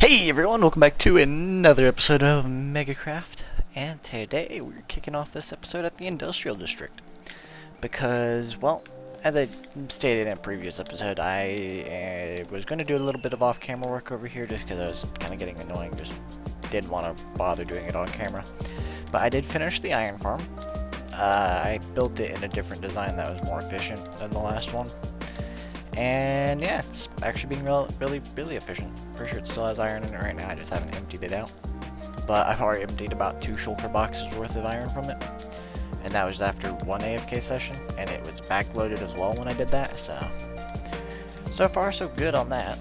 Hey everyone, welcome back to another episode of Megacraft, and today we're kicking off this episode at the Industrial District. Because, well, as I stated in a previous episode, I was going to do a little bit of off-camera work over here just because I was kind of getting annoying, just didn't want to bother doing it on camera. But I did finish the iron farm. I built it in a different design that was more efficient than the last one. And yeah, it's actually being really efficient. Pretty sure it still has iron in it right now, I just haven't emptied it out. But I've already emptied about 2 shulker boxes worth of iron from it. And that was after one AFK session, and it was backloaded as well when I did that, so far so good on that.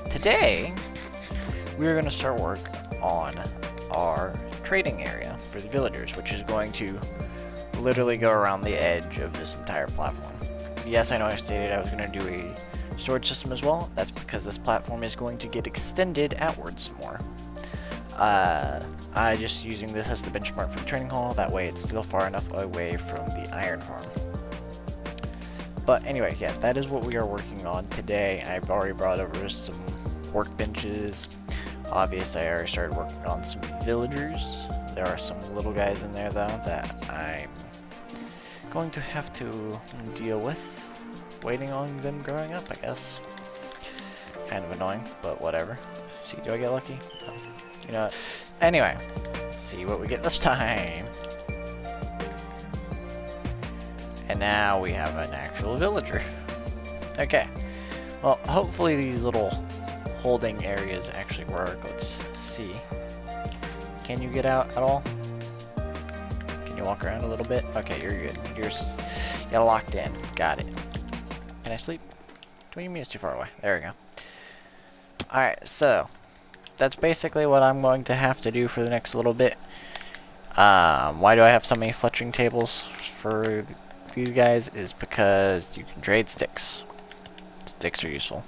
Today, we're going to start work on our trading area for the villagers, which is going to literally go around the edge of this entire platform. Yes, I know I stated I was going to do a storage system as well. That's because this platform is going to get extended outwards more. I just using this as the benchmark for the training hall, that way it's still far enough away from the iron farm. But anyway, yeah, that is what we are working on today. I've already brought over some workbenches. Obviously, I already started working on some villagers. There are some little guys in there though that I'm going to have to deal with, waiting on them growing up, I guess. Kind of annoying, but whatever. See, do I get lucky? No. You know what? Anyway, see what we get this time. And now we have an actual villager. Okay. Well, hopefully these little holding areas actually work. Let's see. Can you get out at all? Can you walk around a little bit? Okay, you're good. You're locked in. Got it. Can I sleep? What do you mean it's too far away? There we go. Alright, so that's basically what I'm going to have to do for the next little bit. Why do I have so many fletching tables for these guys? Is because you can trade sticks. Sticks are useful.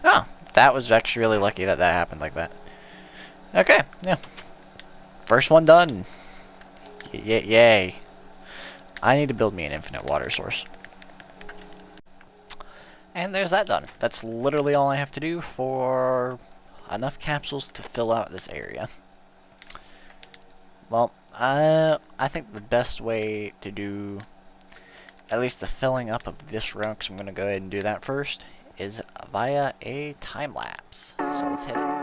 Oh, that was actually really lucky that that happened like that. Okay, yeah. First one done. Yay. I need to build me an infinite water source. And there's that done. That's literally all I have to do for enough capsules to fill out this area. Well, I think the best way to do at least the filling up of this room, because I'm going to go ahead and do that first, is via a time lapse. So let's hit it.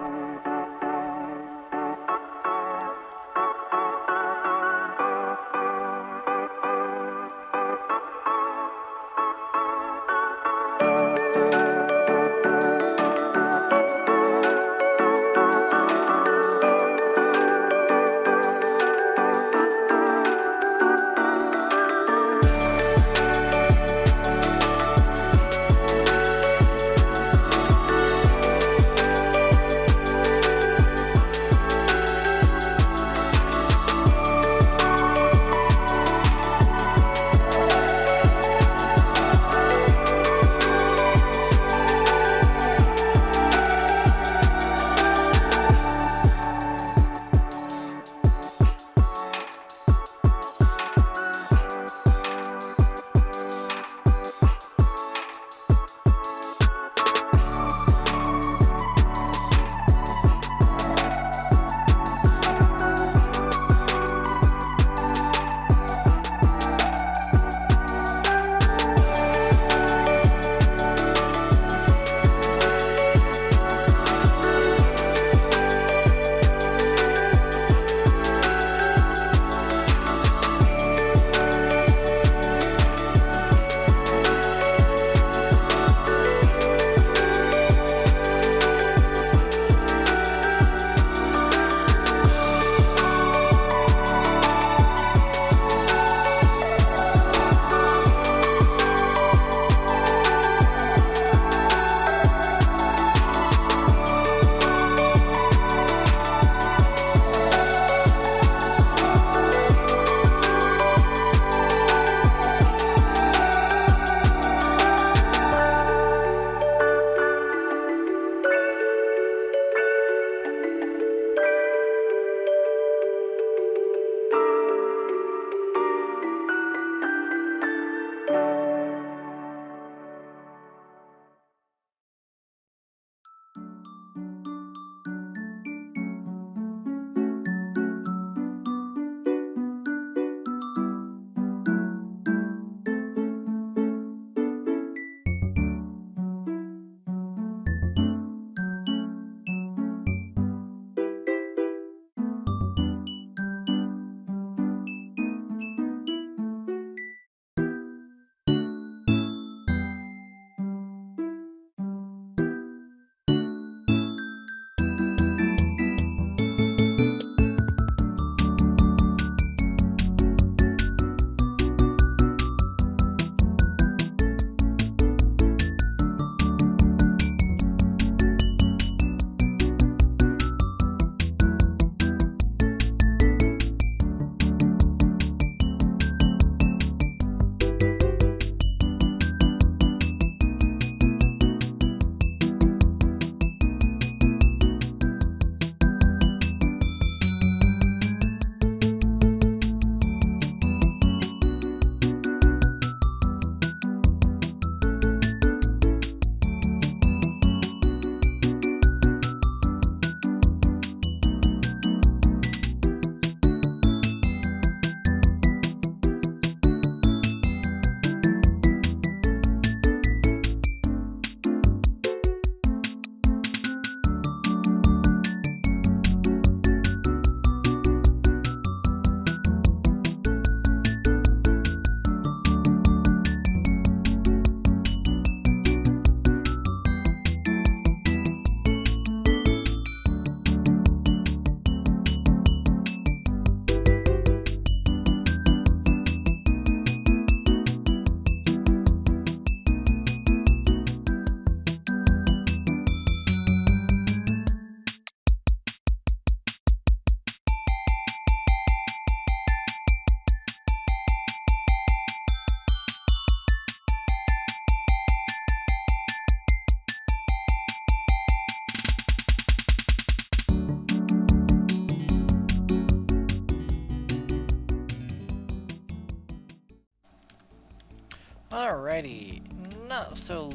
Alrighty, not so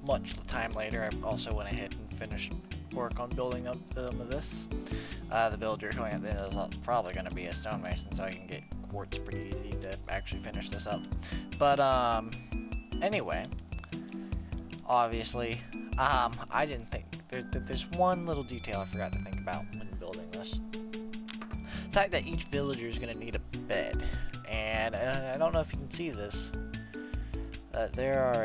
much time later, I also went ahead and finished work on building up some of this. The villager going at the end of this is probably going to be a stonemason, so I can get quartz pretty easy to actually finish this up. But, anyway, obviously, I didn't think, there's one little detail I forgot to think about when building this. The fact that each villager is going to need a bed, and I don't know if you can see this, there's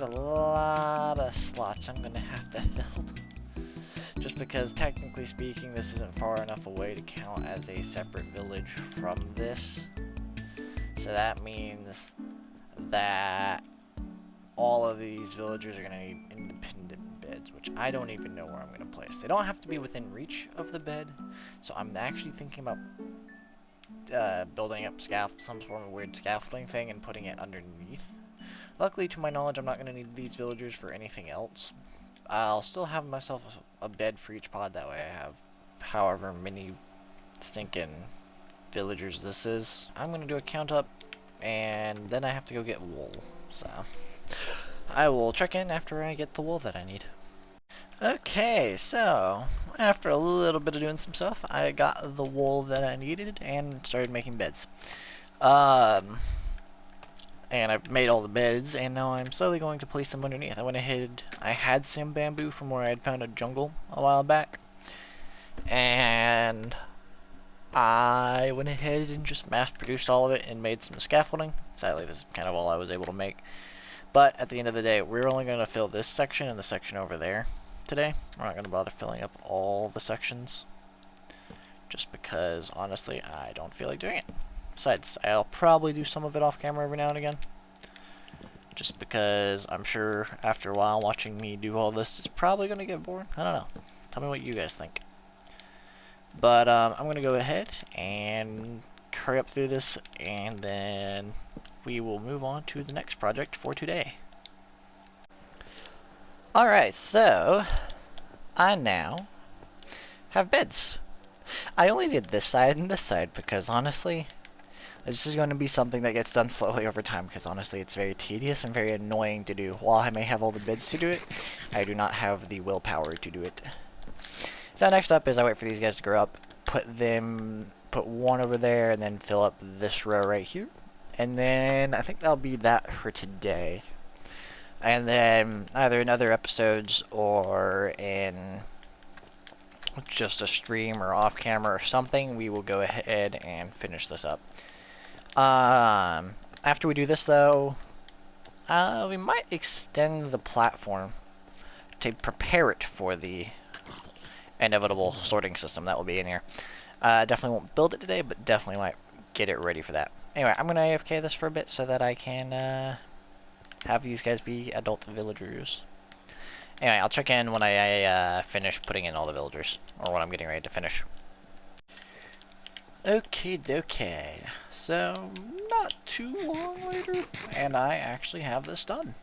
a lot of slots I'm going to have to fill. Just because, technically speaking, this isn't far enough away to count as a separate village from this. So that means that all of these villagers are going to need independent beds, which I don't even know where I'm going to place. They don't have to be within reach of the bed, so I'm actually thinking about building up some sort of weird scaffolding thing and putting it underneath. Luckily, to my knowledge, I'm not going to need these villagers for anything else. I'll still have myself a bed for each pod, that way I have however many stinking villagers this is. I'm going to do a count up, and then I have to go get wool, so I will check in after I get the wool that I need. Okay, so after a little bit of doing some stuff, I got the wool that I needed and started making beds. And I've made all the beds, and now I'm slowly going to place them underneath. I went ahead, I had some bamboo from where I had found a jungle a while back, and I went ahead and just mass-produced all of it and made some scaffolding. Sadly, this is kind of all I was able to make. But at the end of the day, we're only going to fill this section and the section over there today. We're not going to bother filling up all the sections, just because, honestly, I don't feel like doing it. Besides, I'll probably do some of it off camera every now and again, just because I'm sure after a while watching me do all this is probably going to get boring. I don't know. Tell me what you guys think. But I'm going to go ahead and hurry up through this, and then we will move on to the next project for today. Alright, so I now have beds. I only did this side and this side because, honestly, this is going to be something that gets done slowly over time, because honestly it's very tedious and very annoying to do. While I may have all the beds to do it, I do not have the willpower to do it. So next up is I wait for these guys to grow up, put one over there, and then fill up this row right here. And then I think that'll be that for today. And then either in other episodes or in just a stream or off camera or something, we will go ahead and finish this up. After we do this though, we might extend the platform to prepare it for the inevitable sorting system that will be in here. Definitely won't build it today, but definitely might get it ready for that. Anyway, I'm gonna AFK this for a bit so that I can have these guys be adult villagers. Anyway, I'll check in when I finish putting in all the villagers, or when I'm getting ready to finish. Okay, so not too long later, and I actually have this done.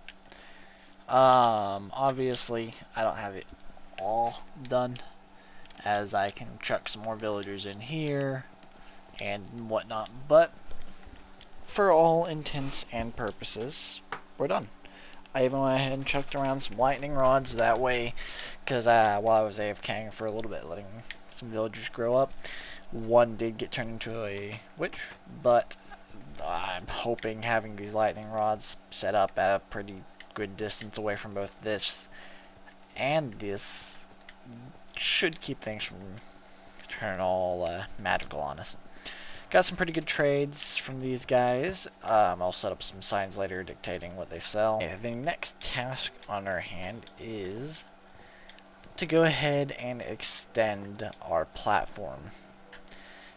Obviously, I don't have it all done, as I can chuck some more villagers in here and whatnot, but for all intents and purposes, we're done. I even went ahead and chucked around some lightning rods that way, because while I was AFKing for a little bit, letting some villagers grow up, one did get turned into a witch, but I'm hoping having these lightning rods set up at a pretty good distance away from both this and this should keep things from turning all magical on us. Got some pretty good trades from these guys. I'll set up some signs later dictating what they sell. Okay, the next task on our hand is to go ahead and extend our platform,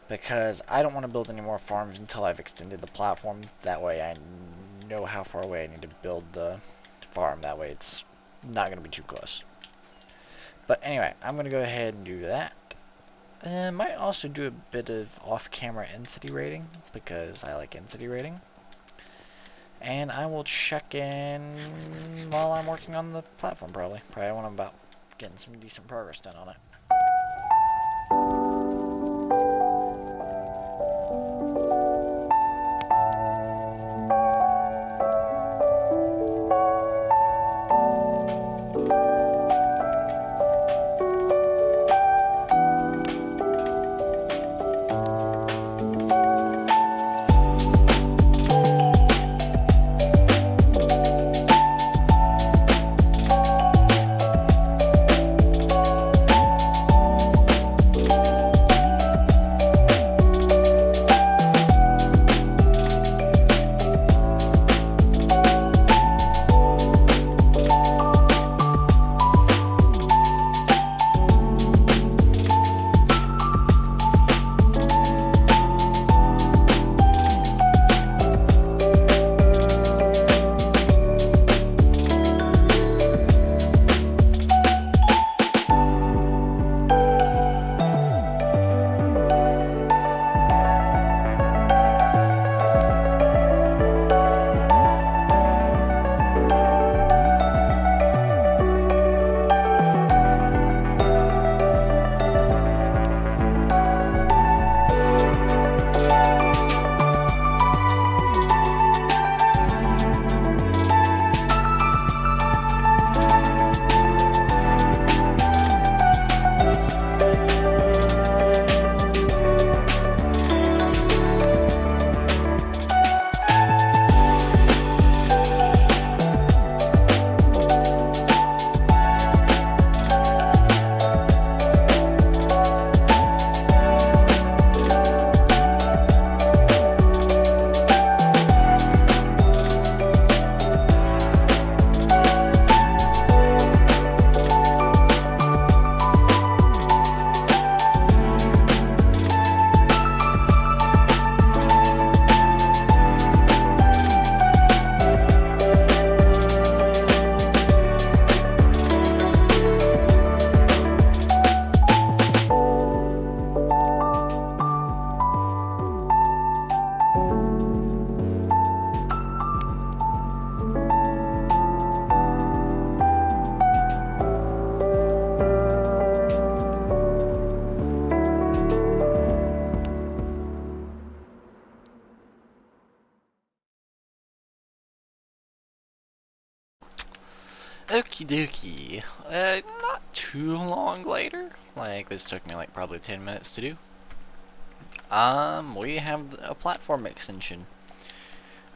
because I don't want to build any more farms until I've extended the platform. That way I know how far away I need to build the farm. That way it's not going to be too close. But anyway, I'm going to go ahead and do that. I might also do a bit of off-camera entity rating, because I like entity rating. And I will check in while I'm working on the platform, probably. Probably when I'm about getting some decent progress done on it. Okie dokie. Not too long later. Like, this took me like probably 10 minutes to do. We have a platform extension.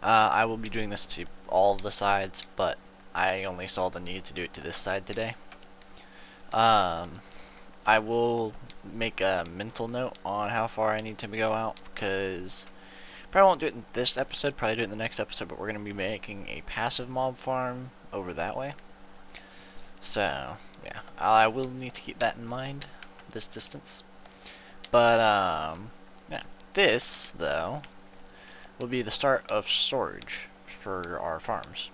I will be doing this to all of the sides, but I only saw the need to do it to this side today. I will make a mental note on how far I need to go out, because probably won't do it in this episode, probably do it in the next episode, but we're going to be making a passive mob farm over that way. So, yeah, I will need to keep that in mind, this distance. But, yeah, this, though, will be the start of storage for our farms.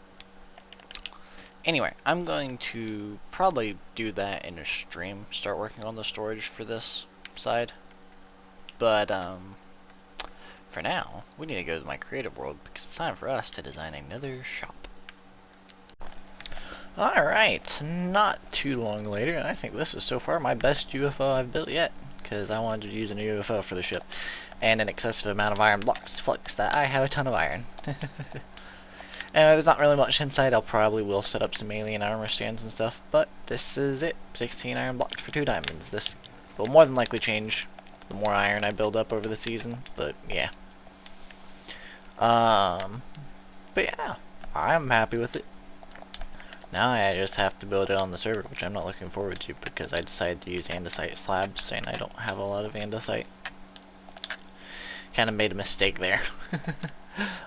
Anyway, I'm going to probably do that in a stream, start working on the storage for this side. But, for now, we need to go to my creative world because it's time for us to design another shop. Alright, not too long later, and I think this is so far my best UFO I've built yet, because I wanted to use a new UFO for the ship, and an excessive amount of iron blocks to flex that I have a ton of iron. And there's not really much inside. I'll probably will set up some alien armor stands and stuff, but this is it. 16 iron blocks for 2 diamonds. This will more than likely change the more iron I build up over the season, but yeah. But yeah, I'm happy with it. Now I just have to build it on the server, which I'm not looking forward to because I decided to use andesite slabs and I don't have a lot of andesite. Kind of made a mistake there.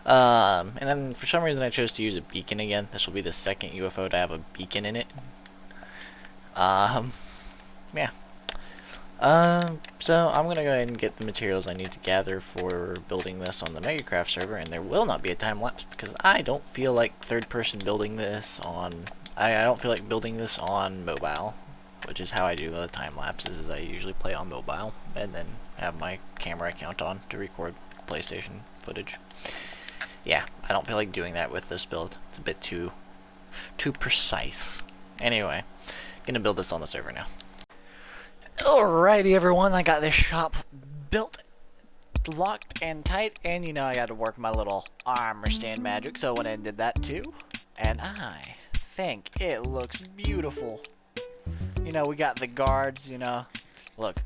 And then for some reason I chose to use a beacon again. This will be the second UFO to have a beacon in it. Yeah. So I'm gonna go ahead and get the materials I need to gather for building this on the Megacraft server, and there will not be a time lapse because I don't feel like third-person building this on. I don't feel like building this on mobile, which is how I do the time lapses. Is I usually play on mobile and then have my camera account on to record PlayStation footage. Yeah, I don't feel like doing that with this build. It's a bit too precise. Anyway, gonna build this on the server now. Alrighty everyone, I got this shop built, locked and tight, and you know I got to work my little armor stand magic, so I went and did that too. And I think it looks beautiful. You know, we got the guards, you know. Look,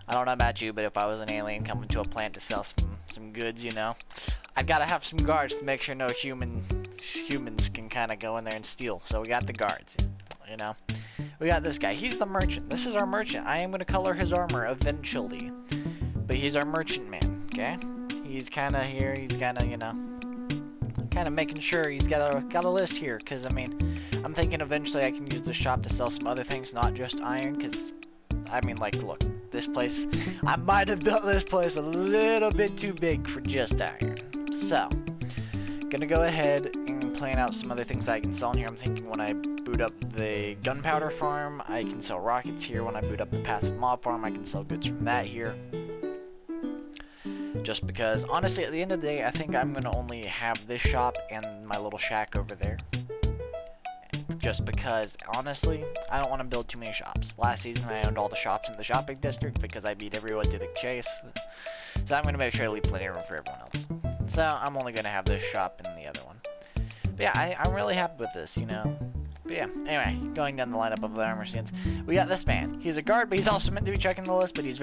I don't know about you, but if I was an alien coming to a plant to sell some goods, you know, I'd gotta have some guards to make sure no humans can kind of go in there and steal. So we got the guards, you know. We got this guy. He's the merchant. This is our merchant. I am going to color his armor eventually. But he's our merchant man, okay? He's kind of here. He's kind of, you know, kind of making sure he's got a list here. Because, I mean, I'm thinking eventually I can use the shop to sell some other things, not just iron. Because, I mean, like, look, this place, I might have built this place a little bit too big for just iron. So, going to go ahead and plan out some other things that I can sell in here. I'm thinking when I boot up the gunpowder farm, I can sell rockets here. When I boot up the passive mob farm, I can sell goods from that here. Just because, honestly, at the end of the day, I think I'm going to only have this shop and my little shack over there. Just because, honestly, I don't want to build too many shops. Last season, I owned all the shops in the shopping district because I beat everyone to the chase. So I'm going to make sure I leave plenty of room for everyone else. So I'm only going to have this shop and the other one. But yeah, I'm really happy with this, you know. But yeah, anyway, going down the lineup of the armor stands, we got this man. He's a guard, but he's also meant to be checking the list, but he's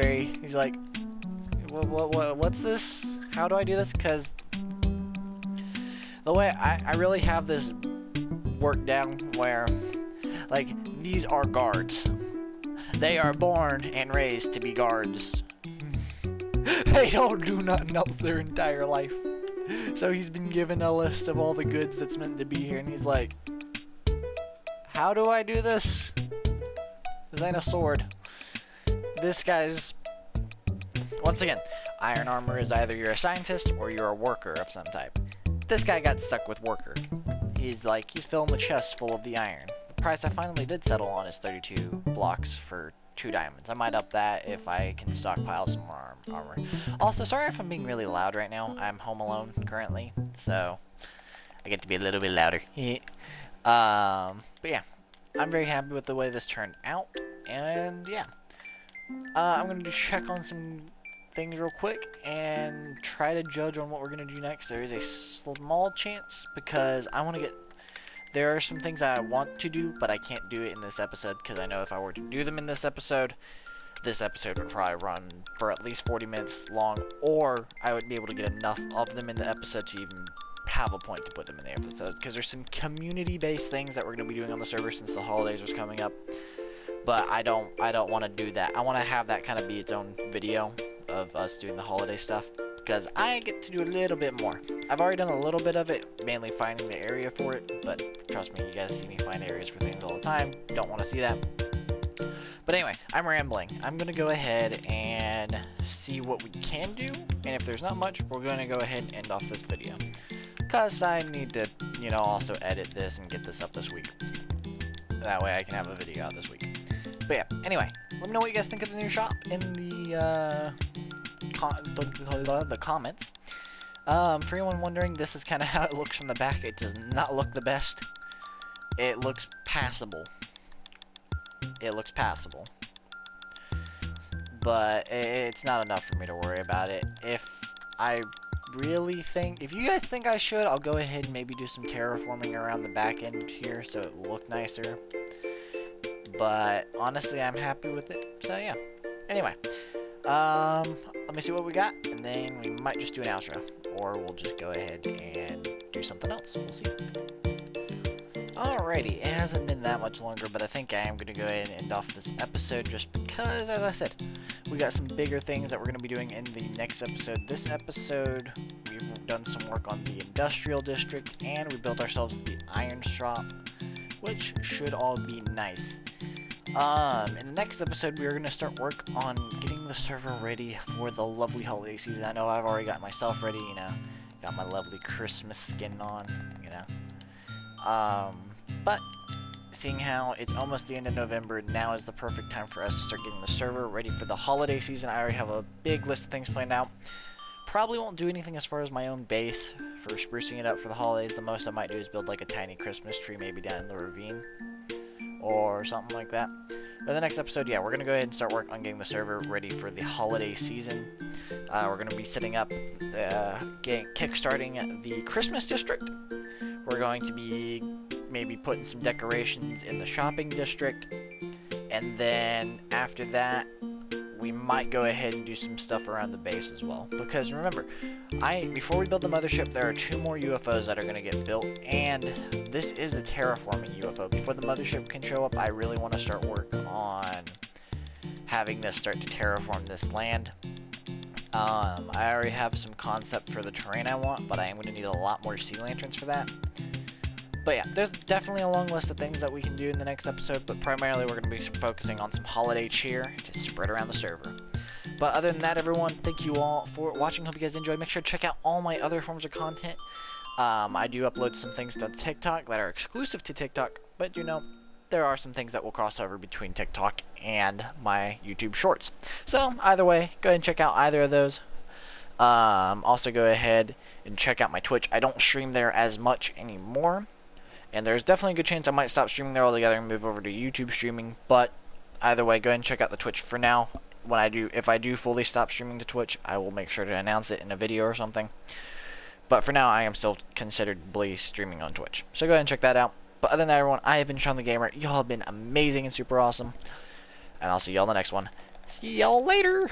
like, what's this? How do I do this? Because the way I really have this worked down where, like, these are guards. They are born and raised to be guards. They don't do nothing else their entire life. So he's been given a list of all the goods that's meant to be here, and he's like, how do I do this? This ain't a sword. This guy's... Once again, iron armor is either you're a scientist or you're a worker of some type. This guy got stuck with worker. He's filling the chest full of the iron. The price I finally did settle on is 32 blocks for 2 diamonds. I might up that if I can stockpile some more armor. Also, sorry if I'm being really loud right now. I'm home alone currently, so I get to be a little bit louder. But yeah, I'm very happy with the way this turned out, and yeah, I'm gonna just check on some things real quick and try to judge on what we're gonna do next. There is a small chance because I want to get there are some things I want to do, but I can't do it in this episode, because I know if I were to do them in this episode would probably run for at least 40 minutes long, or I would be able to get enough of them in the episode to even have a point to put them in the episode, because there's some community-based things that we're going to be doing on the server since the holidays are coming up, but I don't want to do that. I want to have that kind of be its own video of us doing the holiday stuff, because I get to do a little bit more. I've already done a little bit of it, mainly finding the area for it, but trust me, you guys see me find areas for things all the time. Don't want to see that. But anyway, I'm rambling. I'm going to go ahead and see what we can do, and if there's not much, we're going to go ahead and end off this video. Because I need to, you know, also edit this and get this up this week. That way I can have a video out this week. But yeah, anyway, let me know what you guys think of the new shop in the comments. For anyone wondering, this is kind of how it looks from the back. It does not look the best. It looks passable. It looks passable. But it's not enough for me to worry about it. If you guys think I should, I'll go ahead and maybe do some terraforming around the back end here so it will look nicer. But honestly, I'm happy with it. So yeah. Anyway, let me see what we got, and then we might just do an outro, or we'll just go ahead and do something else. We'll see. Alrighty, it hasn't been that much longer, but I think I am going to go ahead and end off this episode just because, as I said, we got some bigger things that we're going to be doing in the next episode. This episode, we've done some work on the industrial district, and we built ourselves the iron shop, which should all be nice. In the next episode, we are going to start work on getting the server ready for the lovely holiday season. I know I've already got myself ready, you know, got my lovely Christmas skin on, you know. But seeing how it's almost the end of November, now is the perfect time for us to start getting the server ready for the holiday season. I already have a big list of things planned out. Probably won't do anything as far as my own base for sprucing it up for the holidays. The most I might do is build like a tiny Christmas tree, maybe down in the ravine or something like that. But the next episode, yeah, we're going to go ahead and start work on getting the server ready for the holiday season. We're going to be setting up, kickstarting the Christmas district. We're going to be maybe putting some decorations in the shopping district. And then after that, we might go ahead and do some stuff around the base as well. Because remember, before we build the mothership, there are 2 more UFOs that are going to get built. And this is a terraforming UFO. Before the mothership can show up, I really want to start work on having this start to terraform this land. I already have some concept for the terrain I want, but I am going to need a lot more sea lanterns for that. But yeah, there's definitely a long list of things that we can do in the next episode, but primarily we're going to be focusing on some holiday cheer to spread around the server. But other than that, everyone, thank you all for watching. Hope you guys enjoyed. Make sure to check out all my other forms of content. I do upload some things to TikTok that are exclusive to TikTok, but you know, there are some things that will cross over between TikTok and my YouTube Shorts. So either way, go ahead and check out either of those. Also go ahead and check out my Twitch. I don't stream there as much anymore, and there's definitely a good chance I might stop streaming there altogether and move over to YouTube streaming. But either way, go ahead and check out the Twitch for now. If I do fully stop streaming to Twitch, I will make sure to announce it in a video or something. But for now, I am still considerably streaming on Twitch. So go ahead and check that out. But other than that, everyone, I have been Sean the Gamer. Y'all have been amazing and super awesome. And I'll see y'all in the next one. See y'all later!